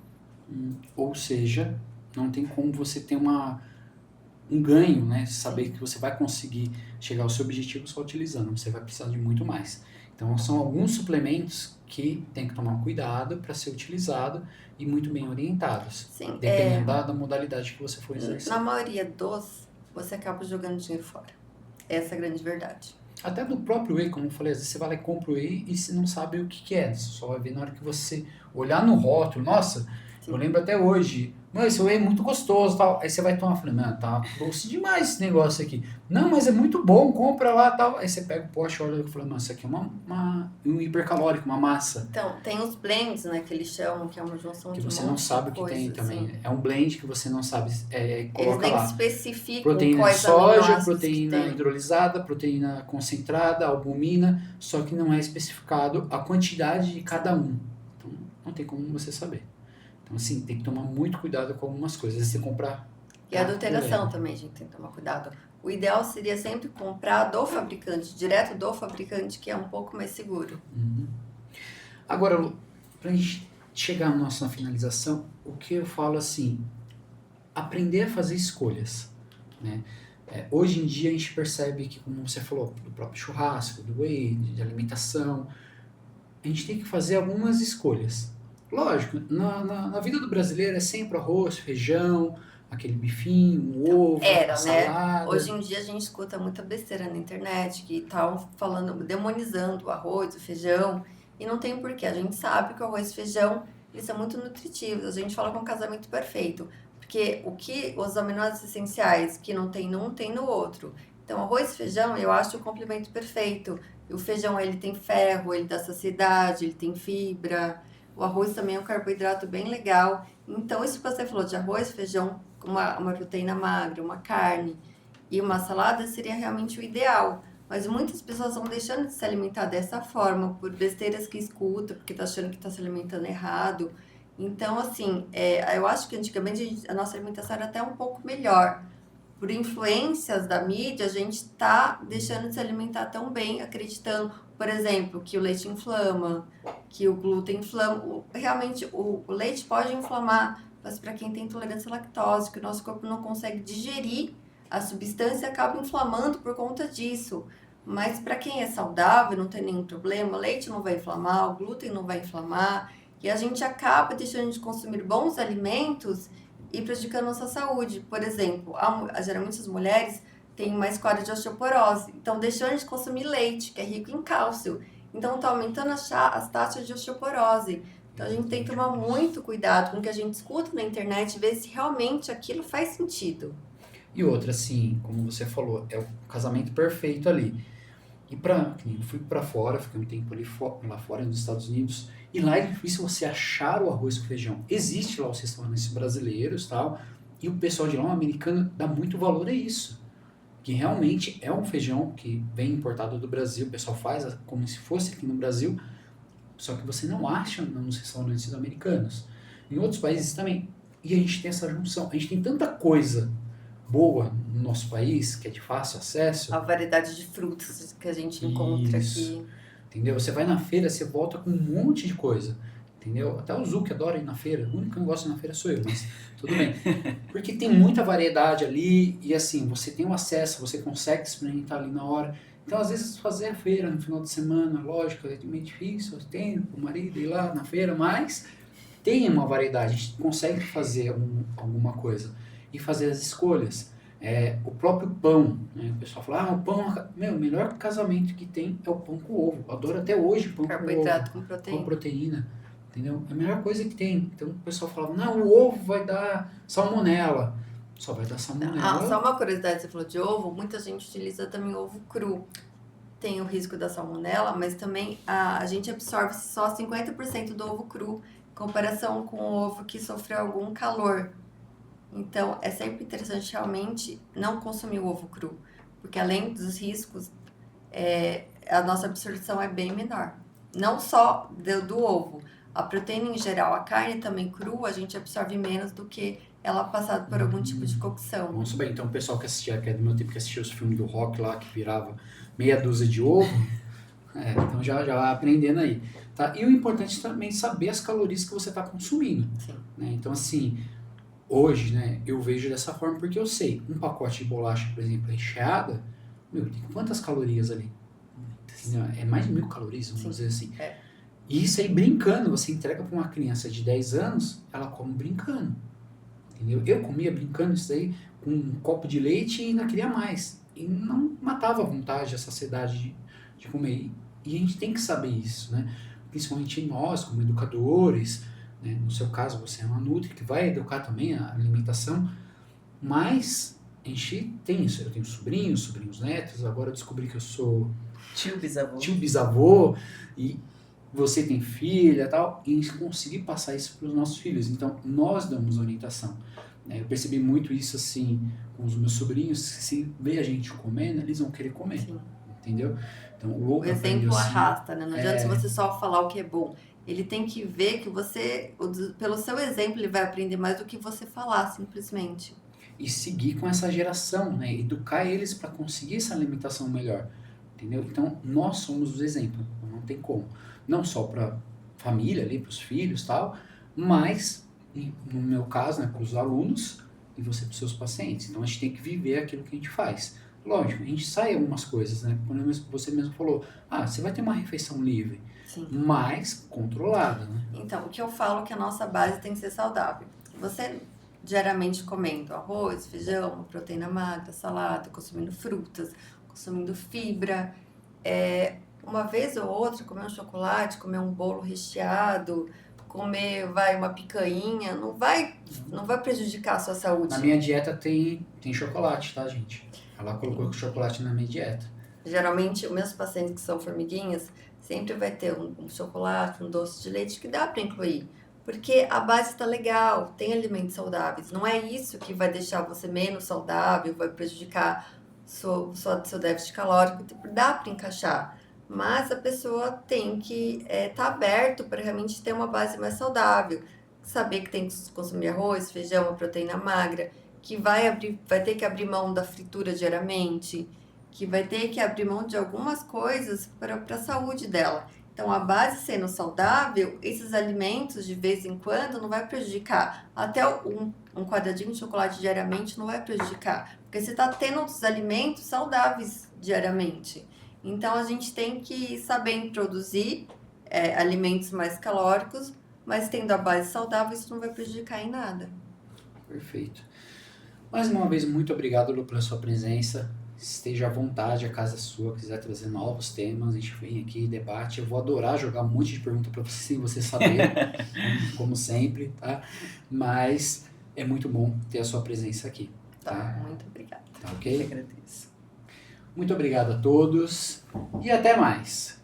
Ou seja, não tem como você ter um ganho, né? Saber que você vai conseguir chegar ao seu objetivo só utilizando, você vai precisar de muito mais. Então, são alguns suplementos que tem que tomar cuidado para ser utilizado e muito bem orientados. Sim, dependendo da modalidade que você for exercer. Na maioria você acaba jogando dinheiro fora. Essa é a grande verdade. Até do próprio whey, como eu falei, às vezes você vai lá e compra o whey e você não sabe o que é. Você só vai ver na hora que você olhar no rótulo. Nossa, eu lembro até hoje. Não, esse whey é muito gostoso tal. Aí você vai tomar, falei, mano, tá doce demais esse negócio aqui. Não, mas é muito bom, compra lá tal. Aí você pega o pote, olha e fala, mano, isso aqui é um hipercalórico, uma massa. Então, tem os blends, né, que eles chamam, que é uma junção que de você não sabe o que tem também. Assim. É um blend que você não sabe, coloca eles lá. especificam Proteína de soja, proteína hidrolisada, proteína concentrada, albumina, só que não é especificado a quantidade de cada um. Então, não tem como você saber. Então, assim, tem que tomar muito cuidado com algumas coisas. Às vezes você comprar E a adulteração também, a gente tem que tomar cuidado. O ideal seria sempre comprar do fabricante, direto do fabricante, que é um pouco mais seguro. Uhum. Agora, Lu, pra gente chegar na nossa finalização, o que eu falo assim, aprender a fazer escolhas, né? Hoje em dia a gente percebe que, como você falou, do próprio churrasco, do whey, de alimentação, a gente tem que fazer algumas escolhas. Lógico, na vida do brasileiro é sempre arroz, feijão, aquele bifinho, um ovo, a Era, né? salada. Hoje em dia a gente escuta muita besteira na internet, que estão falando, demonizando o arroz, o feijão, e não tem porquê. A gente sabe que o arroz e feijão, eles são muito nutritivos. A gente fala que é um casamento perfeito, porque os aminoácidos essenciais que não tem num, tem no outro. Então, arroz e feijão, eu acho o complemento perfeito. E o feijão, ele tem ferro, ele dá saciedade, ele tem fibra. O arroz também é um carboidrato bem legal. Então, isso que você falou de arroz, feijão, uma proteína magra, uma carne e uma salada seria realmente o ideal. Mas muitas pessoas vão deixando de se alimentar dessa forma, por besteiras que escutam, porque tá achando que está se alimentando errado. Então, assim, eu acho que antigamente a nossa alimentação era até um pouco melhor. Por influências da mídia, a gente está deixando de se alimentar tão bem, acreditando, por exemplo, que o leite inflama, que o glúten inflama. Realmente, o leite pode inflamar, mas para quem tem intolerância à lactose, que o nosso corpo não consegue digerir a substância, acaba inflamando por conta disso. Mas para quem é saudável, não tem nenhum problema, o leite não vai inflamar, o glúten não vai inflamar, e a gente acaba deixando de consumir bons alimentos e prejudicando a nossa saúde. Por exemplo, geralmente as mulheres têm mais quadro de osteoporose, então deixando de consumir leite, que é rico em cálcio. Então está aumentando as taxas de osteoporose. Então a gente tem que tomar muito cuidado com o que a gente escuta na internet e ver se realmente aquilo faz sentido. E outra, assim, como você falou, é o casamento perfeito ali. E eu fui pra fora, fiquei um tempo ali lá fora nos Estados Unidos, e lá é difícil você achar o arroz com feijão. Existe lá os restaurantes brasileiros e tal, e o pessoal de lá, o americano, dá muito valor a isso. Que realmente é um feijão que vem importado do Brasil, o pessoal faz como se fosse aqui no Brasil, só que você não acha nos restaurantes americanos. Em outros países também. E a gente tem essa junção. A gente tem tanta coisa boa no nosso país, que é de fácil acesso. A variedade de frutas que a gente encontra Isso. aqui. Entendeu? Você vai na feira, você volta com um monte de coisa. Entendeu? Até o Zuki adora ir na feira. O único que não gosta de ir na feira sou eu, mas tudo bem. Porque tem muita variedade ali e assim, você tem o acesso, você consegue experimentar ali na hora. Então, às vezes, fazer a feira no final de semana, lógico, é meio difícil, tempo, o marido ir lá na feira, mas tem uma variedade, a gente consegue fazer alguma coisa e fazer as escolhas. O próprio pão, né? O pessoal fala, o pão, o melhor casamento que tem é o pão com ovo. Eu adoro até hoje pão Carboidrato com ovo, com proteína. com proteína, entendeu? É a melhor coisa que tem. Então o pessoal fala, não, o ovo vai dar salmonela. Só vai dar salmonela. Só uma curiosidade, você falou de ovo, muita gente utiliza também ovo cru. Tem o risco da salmonela, mas também a gente absorve só 50% do ovo cru, em comparação com o ovo que sofreu algum calor. Então, é sempre interessante realmente não consumir o ovo cru, porque além dos riscos, a nossa absorção é bem menor. Não só do ovo, a proteína em geral, a carne também crua, a gente absorve menos do que ela passada por algum tipo de cocção. Vamos bem, então o pessoal que assistia, que é do meu tempo que assistia os filmes do Rock lá, que virava meia dúzia de ovo, então já vai aprendendo aí. Tá? E o importante também é saber as calorias que você está consumindo. Sim. Né? Então, assim, hoje, né, eu vejo dessa forma porque eu sei, um pacote de bolacha, por exemplo, recheada, tem quantas calorias ali? Entendeu? É mais de 1000 calorias, vamos dizer assim. E isso aí brincando, você entrega para uma criança de 10 anos, ela come brincando. Entendeu? Eu comia brincando isso aí com um copo de leite e ainda queria mais. E não matava a vontade, a saciedade de comer. E a gente tem que saber isso, né? Principalmente nós, como educadores, né? No seu caso, você é uma nutri que vai educar também a alimentação, mas a gente tem isso. Eu tenho sobrinhos netos, agora eu descobri que eu sou Tio bisavô, e você tem filha e tal, e conseguir passar isso para os nossos filhos. Então, nós damos orientação. Né? Eu percebi muito isso, assim, com os meus sobrinhos, que se vê a gente comendo, eles vão querer comer. Sim. Entendeu? Então, o exemplo assim, arrasta, né? Não adianta você só falar o que é bom. Ele tem que ver que você, pelo seu exemplo, ele vai aprender mais do que você falar, simplesmente. e seguir com essa geração, né? Educar eles para conseguir essa alimentação melhor, entendeu? Então, nós somos os exemplos, não tem como. Não só para família ali, para os filhos, tal, mas no meu caso, né, para os alunos e você para os seus pacientes. Então, a gente tem que viver aquilo que a gente faz. Lógico, a gente sai algumas coisas, né? Quando você mesmo falou, você vai ter uma refeição livre, Sim. mas controlada, né? Então, o que eu falo é que a nossa base tem que ser saudável. Você diariamente comendo arroz, feijão, uma proteína magra, salada, consumindo frutas, consumindo fibra, uma vez ou outra comer um chocolate, comer um bolo recheado, comer uma picanha, não vai prejudicar a sua saúde. Na minha dieta tem chocolate, tá, gente? Ela colocou chocolate na minha dieta. Geralmente, os meus pacientes que são formiguinhas, sempre vai ter um chocolate, um doce de leite que dá para incluir. Porque a base está legal, tem alimentos saudáveis. Não é isso que vai deixar você menos saudável, vai prejudicar seu déficit calórico. Dá para encaixar. Mas a pessoa tem que estar aberto para realmente ter uma base mais saudável. Saber que tem que consumir arroz, feijão, uma proteína magra, que vai ter que abrir mão da fritura diariamente, que vai ter que abrir mão de algumas coisas para a saúde dela. Então, a base sendo saudável, esses alimentos de vez em quando não vai prejudicar. Até um quadradinho de chocolate diariamente não vai prejudicar, porque você está tendo os alimentos saudáveis diariamente. Então, a gente tem que saber introduzir alimentos mais calóricos, mas tendo a base saudável, isso não vai prejudicar em nada. Perfeito. Mais uma vez, muito obrigado, Lu, pela sua presença. Esteja à vontade, a casa é sua, quiser trazer novos temas, a gente vem aqui, debate. Eu vou adorar jogar um monte de perguntas para você, sem você saber, como sempre, tá? Mas é muito bom ter a sua presença aqui, tá? Muito obrigada. Tá ok? Eu agradeço. Muito obrigado a todos e até mais.